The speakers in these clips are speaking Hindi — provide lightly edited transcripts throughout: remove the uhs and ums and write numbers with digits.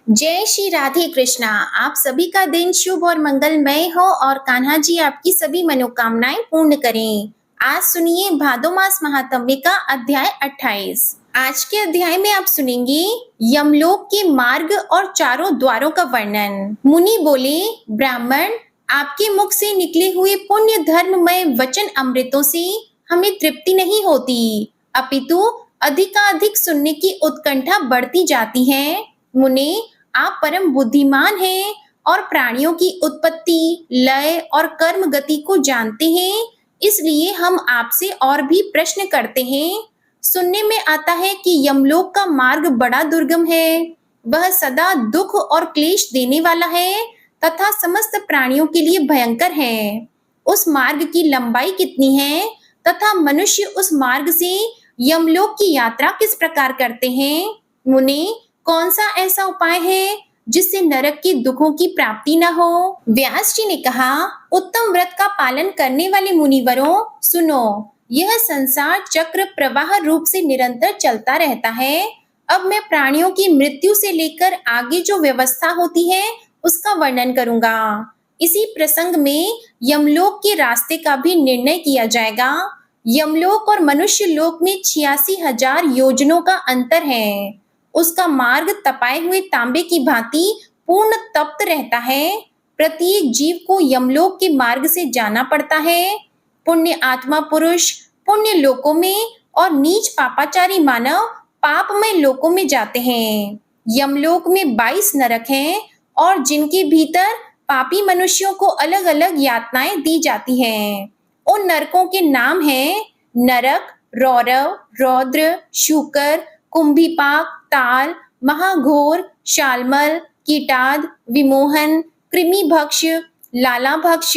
जय श्री राधे कृष्णा। आप सभी का दिन शुभ और मंगलमय हो और कान्हा जी आपकी सभी मनोकामनाएं पूर्ण करें। आज सुनिए भादो मास महात्म्य का अध्याय 28। आज के अध्याय में आप सुनेंगे यमलोक के मार्ग और चारों द्वारों का वर्णन। मुनि बोले, ब्राह्मण, आपके मुख से निकले हुए पुण्य धर्ममय वचन अमृतों से हमें तृप्ति नहीं होती, अपितु अधिकाधिक सुनने की उत्कंठा बढ़ती जाती है। मुने, आप परम बुद्धिमान हैं और प्राणियों की उत्पत्ति, लय और कर्म गति को जानते हैं, इसलिए हम आपसे और भी प्रश्न करते हैं। सुनने में आता है कि यमलोक का मार्ग बड़ा दुर्गम है। वह सदा दुख और क्लेश देने वाला है तथा समस्त प्राणियों के लिए भयंकर है। उस मार्ग की लंबाई कितनी है तथा मनुष्य उस मार्ग से यमलोक की यात्रा किस प्रकार करते हैं? मुने, कौन सा ऐसा उपाय है जिससे नरक के दुखों की प्राप्ति न हो? व्यास जी ने कहा, उत्तम व्रत का पालन करने वाले मुनिवरों, सुनो। यह संसार चक्र प्रवाह रूप से निरंतर चलता रहता है। अब मैं प्राणियों की मृत्यु से लेकर आगे जो व्यवस्था होती है उसका वर्णन करूंगा। इसी प्रसंग में यमलोक के रास्ते का भी निर्णय किया जाएगा। यमलोक और मनुष्य लोक में 86,000 योजनों का अंतर है। उसका मार्ग तपाए हुए तांबे की भांति पूर्ण तप्त रहता है। प्रत्येक जीव को यमलोक के मार्ग से जाना पड़ता है। पुण्य आत्मा पुरुष पुण्य लोकों में और नीच पापाचारी मानव पापमय लोकों में जाते हैं। यमलोक में 22 नरक हैं और जिनके भीतर पापी मनुष्यों को अलग अलग यातनाएं दी जाती हैं। उन नरकों के नाम हैं नरक, रौरव, रौद्र, शूकर, कुंभीपाक, ताल, महाघोर, शालमल, कीटाद, विमोहन, कृमिभक्ष, लालाभक्ष,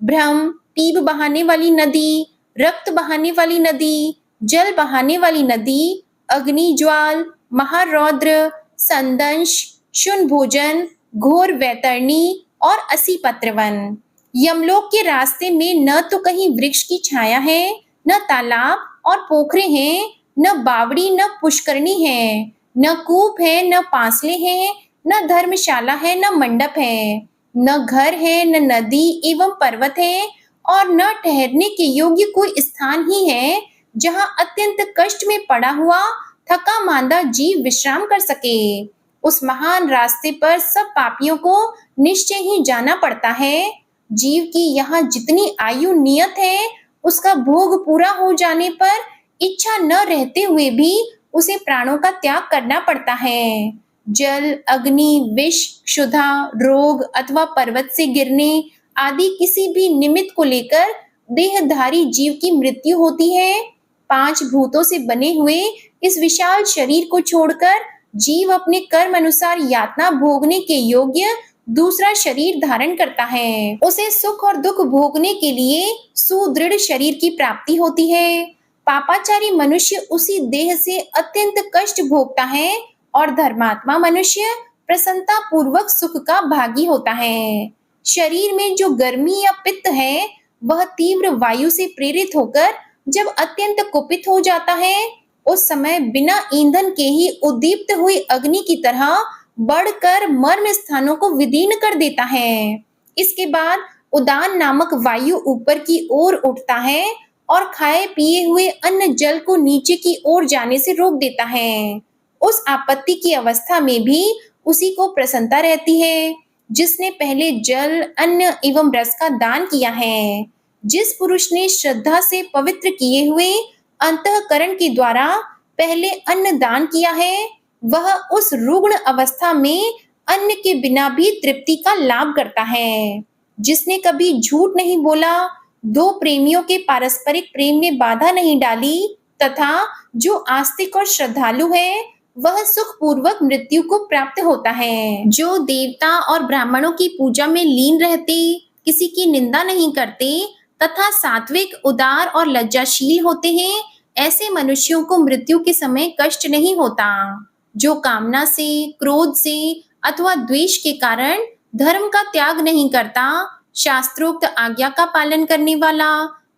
भ्रम, पीप बहाने वाली नदी, रक्त बहाने वाली नदी, जल बहाने वाली नदी, अग्निज्वाल, महारौद्र, संदंश, शून्भोजन, घोर वैतरणी और असीपत्रवन। यमलोक के रास्ते में न तो कहीं वृक्ष की छाया है, न तालाब और पोखरे हैं, न बावड़ी, न पुष्करणी है, न कूप है, न पांसले हैं, न धर्मशाला है, न मंडप है, न घर है, न नदी एवं पर्वत है और न ठहरने के योग्य कोई स्थान ही है जहां अत्यंत कष्ट में पड़ा हुआ थका मांदा जीव विश्राम कर सके। उस महान रास्ते पर सब पापियों को निश्चय ही जाना पड़ता है। जीव की यहाँ जितनी आयु नियत है, उसका भोग पूरा हो जाने पर इच्छा न रहते हुए भी उसे प्राणों का त्याग करना पड़ता है। जल, अग्नि, विष, क्षुधा, रोग अथवा पर्वत से गिरने आदि किसी भी निमित्त को लेकर देहधारी जीव की मृत्यु होती है। 5 भूतों से बने हुए इस विशाल शरीर को छोड़कर जीव अपने कर्म अनुसार यातना भोगने के योग्य दूसरा शरीर धारण करता है। उसे सुख और दुख भोगने के लिए सुदृढ़ शरीर की प्राप्ति होती है। पापाचारी मनुष्य उसी देह से अत्यंत कष्ट भोगता है और धर्मात्मा मनुष्य प्रसन्नता पूर्वक सुख का भागी होता है। शरीर में जो गर्मी या पित्त है, वह तीव्र वायु से प्रेरित होकर जब अत्यंत कुपित हो जाता है, उस समय बिना ईंधन के ही उद्दीप्त हुई अग्नि की तरह बढ़कर मर्म स्थानों को विदीर्ण कर देता है। इसके बाद उदान नामक वायु ऊपर की ओर उठता है और खाए पिए हुए अन्न जल को नीचे की ओर जाने से रोक देता है। उस आपत्ति की अवस्था में भी उसी को प्रसन्नता रहती है जिसने पहले जल, अन्न एवं रस का दान किया है। जिस पुरुष ने श्रद्धा से पवित्र किए हुए अंतःकरण के द्वारा पहले अन्न दान किया है, वह उस रुग्ण अवस्था में अन्न के बिना भी तृप्ति का लाभ करता है। जिसने कभी झूठ नहीं बोला, 2 प्रेमियों के पारस्परिक प्रेम में बाधा नहीं डाली तथा जो आस्तिक और श्रद्धालु है, वह सुख पूर्वक मृत्यु को प्राप्त होता है। जो देवता और ब्राह्मणों की पूजा में लीन रहते, किसी की निंदा नहीं करते तथा सात्विक, उदार और लज्जाशील होते हैं, ऐसे मनुष्यों को मृत्यु के समय कष्ट नहीं होता। जो कामना से, क्रोध से अथवा द्वेष के कारण धर्म का त्याग नहीं करता, शास्त्रोक्त आज्ञा का पालन करने वाला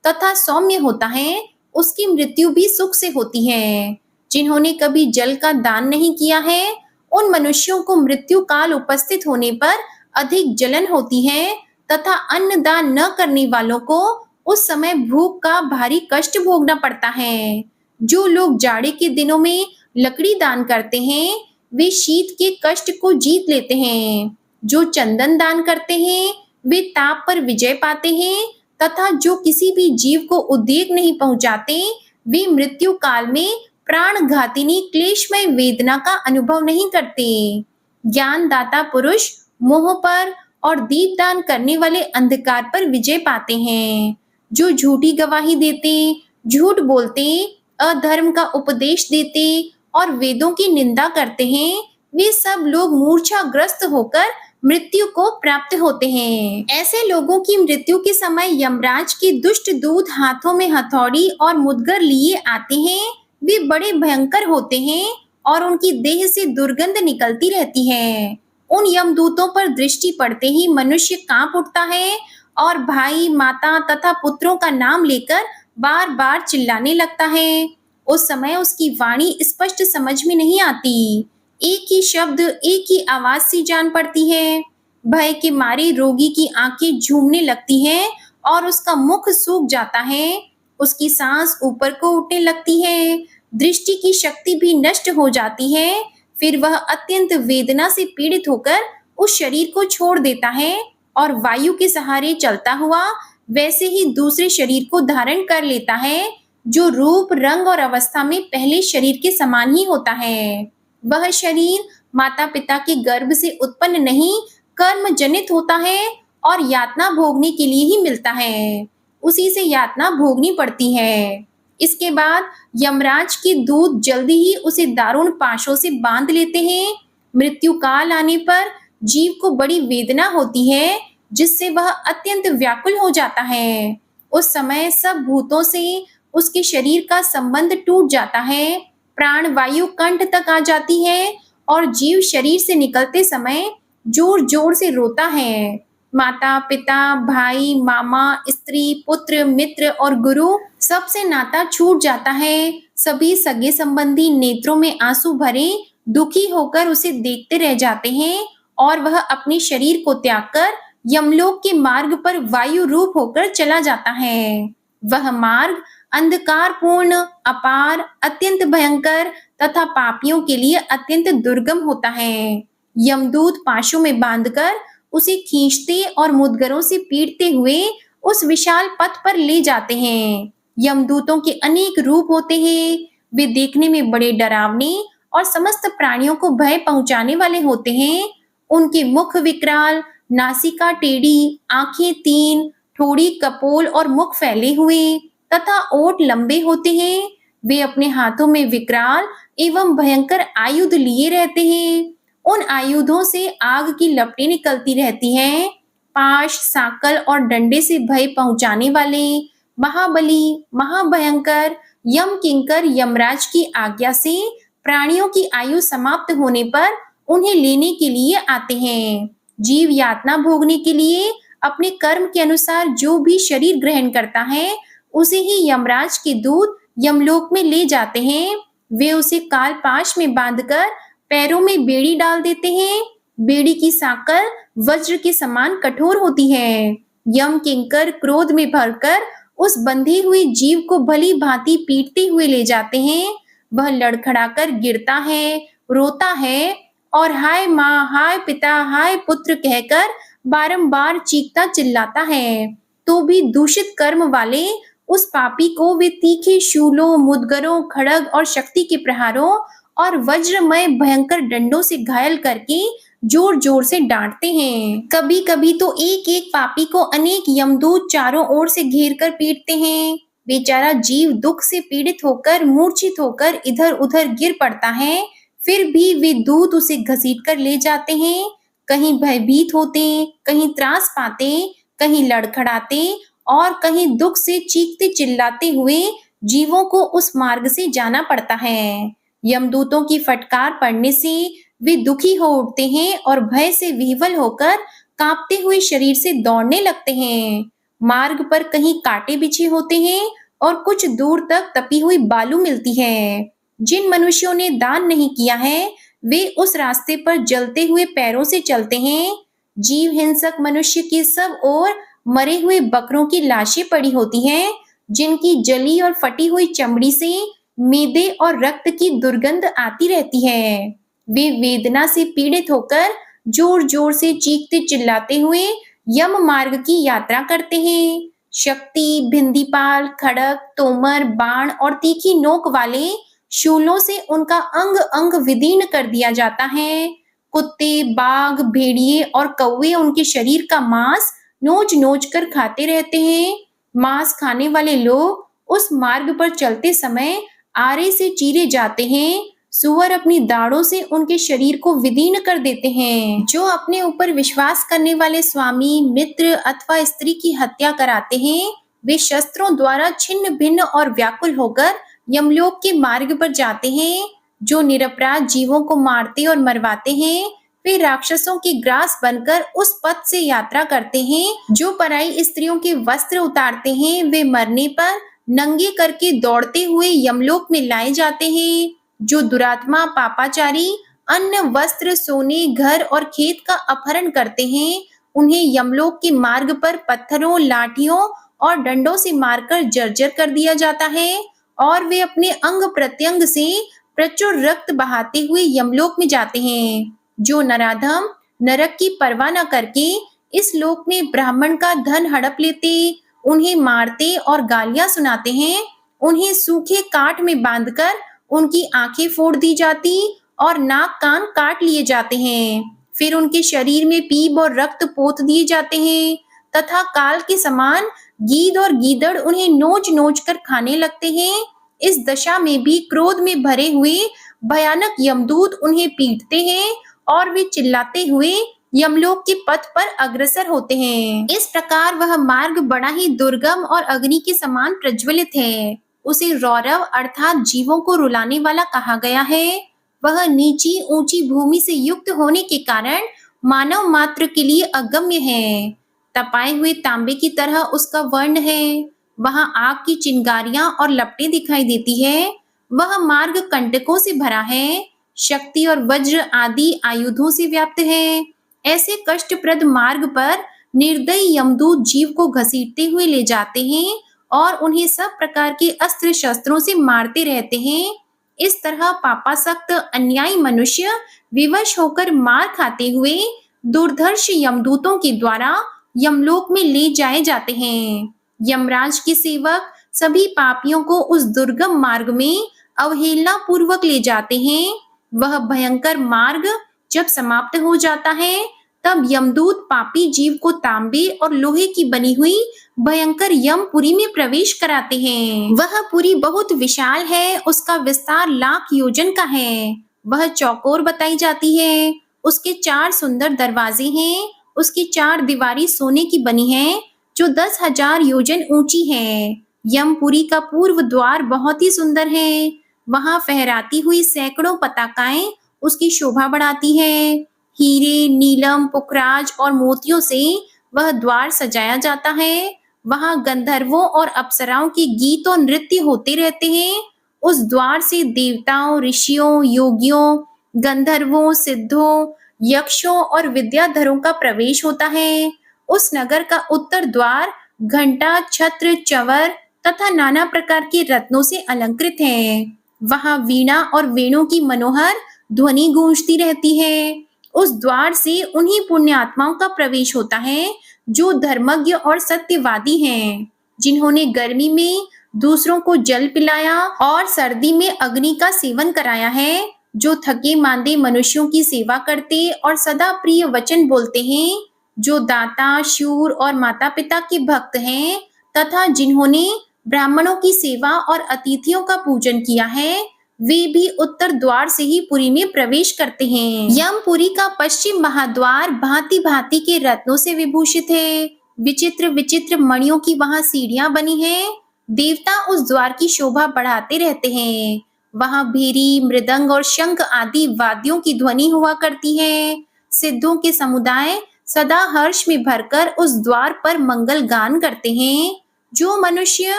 तथा सौम्य होता है, उसकी मृत्यु भी सुख से होती है। जिन्होंने कभी जल का दान नहीं किया है उन मनुष्यों को मृत्यु काल उपस्थित होने पर अधिक जलन होती है तथा अन्न दान न करने वालों को उस समय भूख का भारी कष्ट भोगना पड़ता है। जो लोग जाड़े के दिनों में लकड़ी दान करते हैं, वे शीत के कष्ट को जीत लेते हैं। जो चंदन दान करते हैं, वे ताप पर विजय पाते हैं तथा जो किसी भी जीव को उद्वेग नहीं पहुंचाते, वे मृत्यु काल में प्राणघातिनी क्लेशमय वेदना का अनुभव नहीं करते। ज्ञानदाता पुरुष मोह पर और दीपदान करने वाले अंधकार पर विजय पाते हैं। जो झूठी गवाही देते, झूठ बोलते, अधर्म का उपदेश देते और वेदों की निंदा करते हैं, वे सब लोग मूर्छाग्रस्त होकर मृत्यु को प्राप्त होते हैं। ऐसे लोगों की मृत्यु के समय यमराज के दुष्ट दूत हाथों में हथौड़ी और मुदगर लिए आते हैं। वे बड़े भयंकर होते हैं और उनकी देह से दुर्गंध निकलती रहती है। उन यमदूतों पर दृष्टि पड़ते ही मनुष्य कांप उठता है और भाई, माता तथा पुत्रों का नाम लेकर बार-बार चिल्लाने लगता है। उस समय उसकी वाणी स्पष्ट समझ में नहीं आती। एक ही शब्द, एक ही आवाज सी जान पड़ती है। भय के मारे रोगी की आंखें झूमने लगती हैं और उसका मुख सूख जाता है। उसकी सांस ऊपर को उठने लगती है। दृष्टि की शक्ति भी नष्ट हो जाती है। फिर वह अत्यंत वेदना से पीड़ित होकर उस शरीर को छोड़ देता है और वायु के सहारे चलता हुआ वैसे ही दूसरे शरीर को धारण कर लेता है, जो रूप, रंग और अवस्था में पहले शरीर के समान ही होता है। वह शरीर माता पिता के गर्भ से उत्पन्न नहीं, कर्म जनित होता है और यातना भोगने के लिए ही मिलता है। उसी से यातना भोगनी पड़ती है। इसके बाद यमराज के दूत जल्दी ही उसे दारुण पाशों से बांध लेते हैं। मृत्यु काल आने पर जीव को बड़ी वेदना होती है, जिससे वह अत्यंत व्याकुल हो जाता है। उस समय सब भूतों से उसके शरीर का संबंध टूट जाता है। प्राण वायु कंठ तक आ जाती है और जीव शरीर से निकलते समय जोर जोर से रोता है। माता पिता, भाई, मामा, स्त्री, पुत्र, मित्र और गुरु सबसे नाता छूट जाता है। सभी सगे संबंधी नेत्रों में आंसू भरे दुखी होकर उसे देखते रह जाते हैं और वह अपने शरीर को त्याग कर यमलोक के मार्ग पर वायु रूप होकर चला जाता है। वह मार्ग अंधकारपूर्ण, अपार, अत्यंत भयंकर तथा पापियों के लिए अत्यंत दुर्गम होता है। यमदूत पाशों में बांधकर उसे खींचते और मुदगरों से पीटते हुए उस विशाल पथ पर ले जाते हैं। यमदूतों के अनेक रूप होते हैं। वे देखने में बड़े डरावने और समस्त प्राणियों को भय पहुंचाने वाले होते हैं। उनके मुख विकराल, नासिका टेढ़ी, आंखें तीन, ठोड़ी कपोल और मुख फैले हुए तथा ओठ लंबे होते हैं। वे अपने हाथों में विकराल एवं भयंकर आयुध लिए रहते हैं। उन आयुधों से आग की लपटें निकलती रहती हैं। पाश, साकल और डंडे से भय पहुंचाने वाले महाबली, महाभयंकर यम किंकर यमराज की आज्ञा से प्राणियों की आयु समाप्त होने पर उन्हें लेने के लिए आते हैं। जीव यातना भोगने के लिए अपने कर्म के अनुसार जो भी शरीर ग्रहण करता है, उसे ही यमराज के दूत यमलोक में ले जाते हैं। वे उसे कालपाश में बांधकर पैरों में बेड़ी डाल देते हैं। बेड़ी की साकल वज्र के समान कठोर होती है। यम किंकर क्रोध में भरकर उस बंधी हुई जीव को भली भांति पीटते हुए ले जाते हैं। वह लड़खड़ाकर गिरता है, रोता है और हाय माँ, हाय पिता, हाय पुत्र कहकर बारंबार चीखता चिल्लाता है। तो भी दूषित कर्म वाले उस पापी को वे तीखे शूलों, मुदगरों, खड़ग और शक्ति के प्रहारों और वज्रमय भयंकर डंडों से घायल करके जोर जोर से डांटते हैं। कभी कभी तो एक एक पापी को अनेक यमदूत चारों ओर से घेर कर पीटते हैं। बेचारा जीव दुख से पीड़ित होकर, मूर्छित होकर इधर उधर गिर पड़ता है। फिर भी वे दूत उसे घसीट कर ले जाते हैं। कहीं भयभीत होते, कहीं त्रास पाते, कहीं लड़खड़ाते और कहीं दुख से चीखते चिल्लाते हुए जीवों को उस मार्ग से जाना पड़ता है। यमदूतों की फटकार पड़ने से वे दुखी हो उठते हैं और भय से विह्वल होकर कांपते हुए शरीर से दौड़ने लगते हैं। मार्ग पर कहीं कांटे बिछे होते हैं और कुछ दूर तक तपी हुई बालू मिलती है। जिन मनुष्यों ने दान नहीं किया है, वे उस रास्ते पर जलते हुए पैरों से चलते हैं। जीव हिंसक मनुष्य के सब ओर मरे हुए बकरों की लाशें पड़ी होती हैं, जिनकी जली और फटी हुई चमड़ी से मेदे और रक्त की दुर्गंध आती रहती है। वे वेदना से पीड़ित होकर जोर-जोर से चीखते चिल्लाते हुए यम मार्ग की यात्रा करते हैं। शक्ति, भिंदीपाल, खड़ग, तोमर, बाण और तीखी नोक वाले शूलों से उनका अंग-अंग विदीर्ण कर दिया जाता है। कुत्ते, बाघ, भेड़िए और कौवे उनके शरीर का मांस नोच-नोच कर खाते रहते हैं। मांस खाने वाले लोग उस मार्ग पर चलते समय आरे से चीरे जाते हैं। सूअर अपनी दाढ़ों से उनके शरीर को विदीर्ण कर देते हैं। जो अपने ऊपर विश्वास करने वाले स्वामी, मित्र अथवा स्त्री की हत्या कराते हैं, वे शस्त्रों द्वारा छिन्न भिन्न और व्याकुल होकर यमलोक के मार्ग पर जाते हैं। जो निरपराध जीवों को मारते और मरवाते हैं, वे राक्षसों के ग्रास बनकर उस पथ से यात्रा करते हैं। जो पराई स्त्रियों के वस्त्र उतारते हैं, वे मरने पर नंगे करके दौड़ते हुए यमलोक में लाए जाते हैं। जो दुरात्मा पापाचारी अन्न, वस्त्र, सोने, घर और खेत का अपहरण करते हैं, उन्हें यमलोक के मार्ग पर पत्थरों, लाठियों और डंडों से मारकर जर्जर कर दिया जाता है और वे अपने अंग प्रत्यंग से प्रचुर रक्त बहाते हुए यमलोक में जाते हैं। जो नराधम नरक की परवाह न करके इस लोक में ब्राह्मण का धन हड़प लेते, उन्हें मारते और गालियां सुनाते हैं, उन्हें सूखे काठ में बांधकर उनकी आंखें फोड़ दी जाती और नाक कान काट लिए जाते हैं। फिर उनके शरीर में पीप और रक्त पोत दिए जाते हैं तथा काल के समान गीद और गीदड़ उन्हें नोच-नोच कर खाने लगते हैं। इस दशा में भी क्रोध में भरे हुए भयानक यमदूत उन्हें पीटते हैं और वे चिल्लाते हुए यमलोक के पथ पर अग्रसर होते हैं। इस प्रकार वह मार्ग बड़ा ही दुर्गम और अग्नि के समान प्रज्वलित है। उसे रौरव अर्थात जीवों को रुलाने वाला कहा गया है। वह नीची ऊंची भूमि से युक्त होने के कारण मानव मात्र के लिए अगम्य है। तपाए हुए तांबे की तरह उसका वर्ण है। वहां आग की चिंगारियां और लपटें दिखाई देती है। वह मार्ग कंटकों से भरा है। शक्ति और वज्र आदि आयुधों से व्याप्त है। ऐसे कष्टप्रद मार्ग पर निर्दयी यमदूत जीव को घसीटते हुए ले जाते हैं और उन्हें सब प्रकार के अस्त्र शस्त्रों से मारते रहते हैं। इस तरह पापासक्त अन्यायी मनुष्य विवश होकर मार खाते हुए दुर्धर्ष यमदूतों के द्वारा यमलोक में ले जाए जाते हैं। यमराज के सेवक सभी पापियों को उस दुर्गम मार्ग में अवहेलना पूर्वक ले जाते हैं। वह भयंकर मार्ग जब समाप्त हो जाता है, तब यमदूत पापी जीव को तांबे और लोहे की बनी हुई भयंकर यमपुरी में प्रवेश कराते हैं। वह पुरी बहुत विशाल है, उसका विस्तार लाख योजन का है। वह चौकोर बताई जाती है। उसके 4 सुंदर दरवाजे हैं। उसकी 4 दीवारी सोने की बनी है, जो 10,000 योजन ऊंची है। यमपुरी का पूर्व द्वार बहुत ही सुंदर है। वहां फहराती हुई सैकड़ों पताकाएं उसकी शोभा बढ़ाती है। हीरे, नीलम, पुखराज और मोतियों से वह द्वार सजाया जाता है। वहां गंधर्वों और अप्सराओं के गीत और नृत्य होते रहते हैं। उस द्वार से देवताओं, ऋषियों, योगियों, गंधर्वों, सिद्धों, यक्षों और विद्याधरों का प्रवेश होता है। उस नगर का उत्तर द्वार घंटा, छत्र, चंवर तथा नाना प्रकार के रत्नों से अलंकृत है। वहां वीणा और वेणु की मनोहर ध्वनि गूंजती रहती है। उस द्वार से उन्हीं पुण्य आत्माओं का प्रवेश होता है जो धर्मज्ञ और सत्यवादी हैं, जिन्होंने गर्मी में दूसरों को जल पिलाया और सर्दी में अग्नि का सेवन कराया है, जो थके मांदे मनुष्यों की सेवा करते और सदा प्रिय वचन बोलते हैं, जो दाता, शूर और माता पिता के भक्त हैं तथा जिन्होंने ब्राह्मणों की सेवा और अतिथियों का पूजन किया है, वे भी उत्तर द्वार से ही पुरी में प्रवेश करते हैं। यमपुरी का पश्चिम महाद्वार भांति भांति के रत्नों से विभूषित है। विचित्र विचित्र मणियों की वहां सीढ़ियां बनी हैं। देवता उस द्वार की शोभा बढ़ाते रहते हैं। वहां भेरी, मृदंग और शंख आदि वाद्यों की ध्वनि हुआ करती है। सिद्धों के समुदाय सदा हर्ष में भरकर उस द्वार पर मंगल गान करते हैं। जो मनुष्य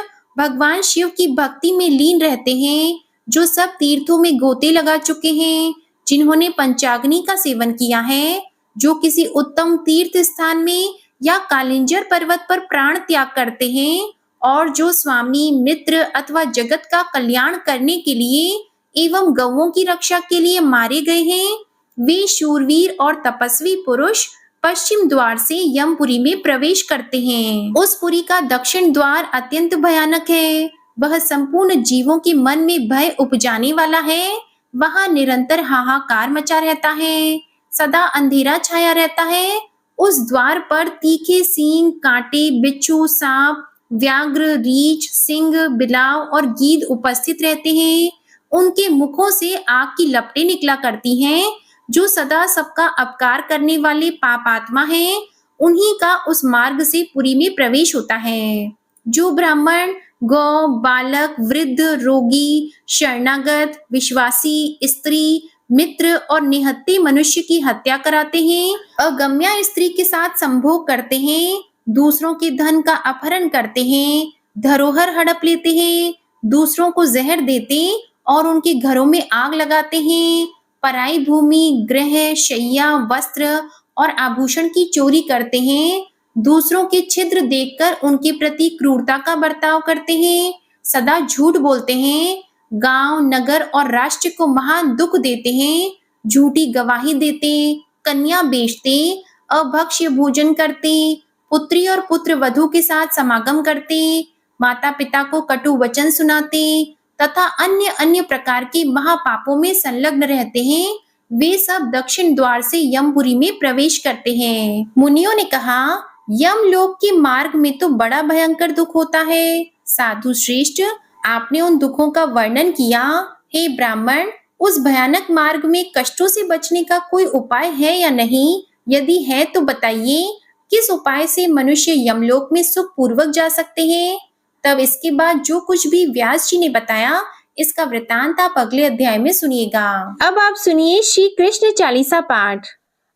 भगवान शिव की भक्ति में लीन रहते हैं, जो सब तीर्थों में गोते लगा चुके हैं, जिन्होंने पंचाग्नि का सेवन किया है, जो किसी उत्तम तीर्थ स्थान में या कालिंजर पर्वत पर प्राण त्याग करते हैं और जो स्वामी, मित्र अथवा जगत का कल्याण करने के लिए एवं गौओं की रक्षा के लिए मारे गए हैं, वे शूरवीर और तपस्वी पुरुष पश्चिम द्वार से यमपुरी में प्रवेश करते हैं। उस पुरी का दक्षिण द्वार अत्यंत भयानक है। वह संपूर्ण जीवों के मन में भय उपजाने वाला है। वहां निरंतर हाहाकार मचा रहता है, सदा अंधेरा छाया रहता है। उस द्वार पर तीखे सींग, कांटे, बिच्छू, सांप, व्याघ्र, रीछ, सिंह, बिलाव और गीद उपस्थित रहते हैं। उनके मुखों से आग की लपटें निकला करती हैं। जो सदा सबका अपकार करने वाले पापात्मा हैं, उन्हीं का उस मार्ग से पुरी में प्रवेश होता है। जो ब्राह्मण, गौ, बालक, वृद्ध, रोगी, शरणागत, विश्वासी, स्त्री, मित्र और निहत्थे मनुष्य की हत्या कराते हैं, अगम्या स्त्री के साथ संभोग करते हैं, दूसरों के धन का अपहरण करते हैं, धरोहर हड़प लेते हैं, दूसरों को जहर देते और उनके घरों में आग लगाते हैं, पराई भूमि, गृह, शैया, वस्त्र और आभूषण की चोरी करते हैं, दूसरों के छिद्र देखकर उनके प्रति क्रूरता का बर्ताव करते हैं, सदा झूठ बोलते हैं, गांव, नगर और राष्ट्र को महान दुख देते हैं, झूठी गवाही देते, कन्या बेचते, अभक्ष्य भोजन करते, पुत्री और पुत्र वधू के साथ समागम करते, माता पिता को कटु वचन सुनाते तथा अन्य अन्य प्रकार के महापापों में संलग्न रहते हैं, वे सब दक्षिण द्वार से यमपुरी में प्रवेश करते हैं। मुनियों ने कहा, यमलोक के मार्ग में तो बड़ा भयंकर दुख होता है। साधु श्रेष्ठ, आपने उन दुखों का वर्णन किया। हे ब्राह्मण, उस भयानक मार्ग में कष्टों से बचने का कोई उपाय है या नहीं? यदि है तो बताइए, किस उपाय से मनुष्य यमलोक में सुख पूर्वक जा सकते हैं? तब इसके बाद जो कुछ भी व्यास जी ने बताया, इसका वृतांत आप अगले अध्याय में सुनिएगा। अब आप सुनिए श्री कृष्ण चालीसा पाठ।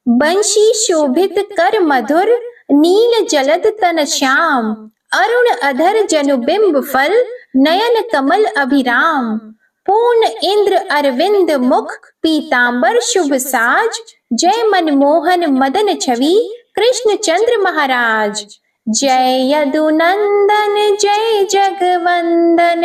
बंशी शोभित कर मधुर, नील जलद तन श्याम, अरुण अधर जनुबिंब फल, नयन कमल अभिराम। पूर्ण इंद्र अरविंद मुख, पीतांबर शुभ साज, जय मनमोहन मदन छवि, कृष्ण चंद्र महाराज। जय यदुनंदन जय जगवंदन,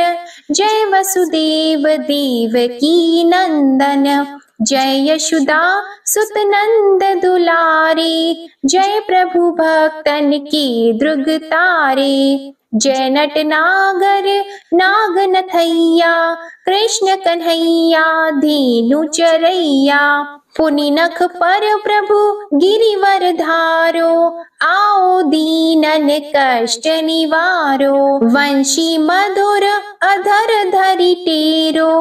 जय वसुदेव देवकी नंदन, जय यशोदा सुत नंद दुलारे, जय प्रभु भक्तन के दृग तारे। जय नट नागर नाग नथैया, कृष्ण कन्हैया धेनु चरैया। पुनि नख पर प्रभु गिरिवर धारो, आओ दीनन कष्ट निवारो। वंशी मधुर अधर धरि टेरो,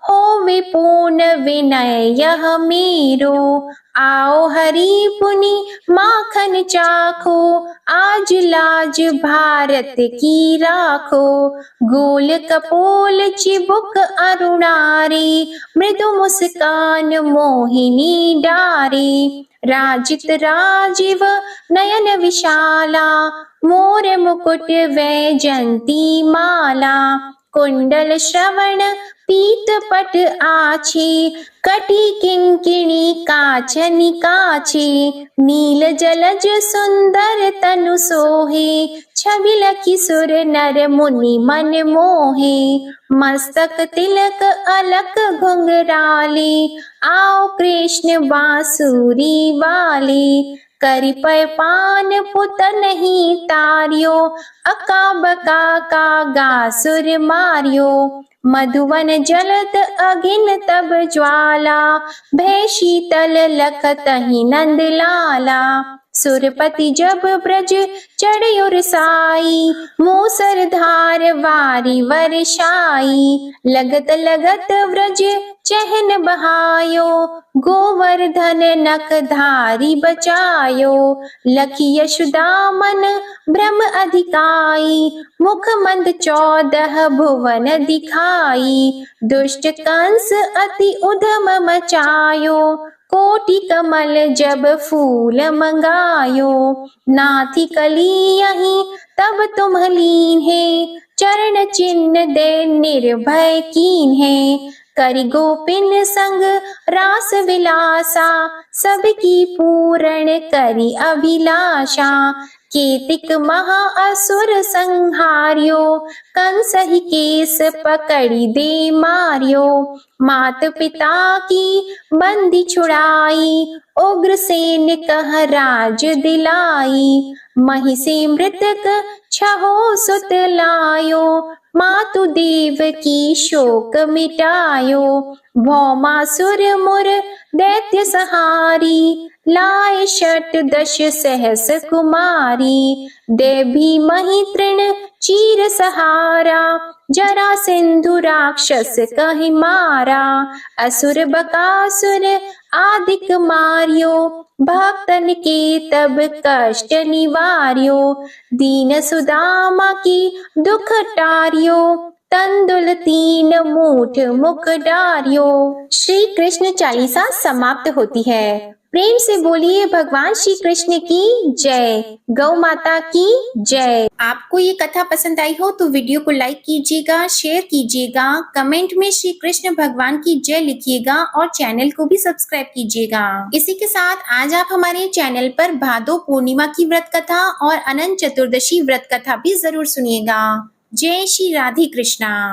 होवे पूर्ण विनय यह मेरो। आओ हरि पुनि माखन चाखो, आज लाज भारत की राखो। गोल कपोल चिबुक अरुणारी, मृदु मुस्कान मोहिनी डारी। राजित राजीव नयन विशाला, मोर मुकुट वैजंती माला। कुंडल श्रवण पीत पट आछी, कटी किंकिणी काचनि काछी। नील जलज सुंदर तनु सोहे, छबि लखि सुर नर मुनि मन मोहे। मस्तक तिलक अलक घुंघराले, आओ कृष्ण बांसुरी वाले। करि पय पान पुत नहीं तारियो, अका बका का गासुर मारियो। मधुवन जलत अगिन तब ज्वाला, भय शीतल लखतहि नंद लाला। सुरपति जब ब्रज चढ़ साई, मूसर धार वारी वर्षाई। लगत लगत व्रज चहन बहायो, गोवर्धन नख धारी बचायो। लखी यशोदा मन भ्रम अधिकाई, मुख मंद 14 भुवन दिखाई। दुष्ट कंस अति उधम मचायो, कोटि कमल जब फूल मंगायो। नाथी कली यहीं तब तुम लीन है, चरण चिन्ह दे निर्भय कीन है। करि गोपिन संग रास विलासा, सबकी पूर्ण करि अभिलाषा। केतिक महा असुर संहार्यो, कंसहि केस पकड़ि दे मार्यो। मात पिता की बंदी छुड़ाई, उग्रसेन कह राज दिलाई। महिषी मृतक छहो सुत लायो, मातु देव की शोक मिटायो। भौमासुर मुर दैत्य सहारी, लाए शत दश सहस कुमारी। देवी मही तृण चीर सहारा, जरा सिंधु राक्षस कहि मारा। असुर बकासुर आदिक मार्यो, भक्तन के तब कष्ट निवार्यो। दीन सुदामा की दुख टार्यो, तंदुल 3 मूठ मुख डार्यो। श्री कृष्ण चालीसा समाप्त होती है। प्रेम से बोलिए भगवान श्री कृष्ण की जय। गौ माता की जय। आपको ये कथा पसंद आई हो तो वीडियो को लाइक कीजिएगा, शेयर कीजिएगा, कमेंट में श्री कृष्ण भगवान की जय लिखिएगा और चैनल को भी सब्सक्राइब कीजिएगा। इसी के साथ आज आप हमारे चैनल पर भादो पूर्णिमा की व्रत कथा और अनंत चतुर्दशी व्रत कथा भी जरूर सुनिएगा। जय श्री राधे कृष्णा।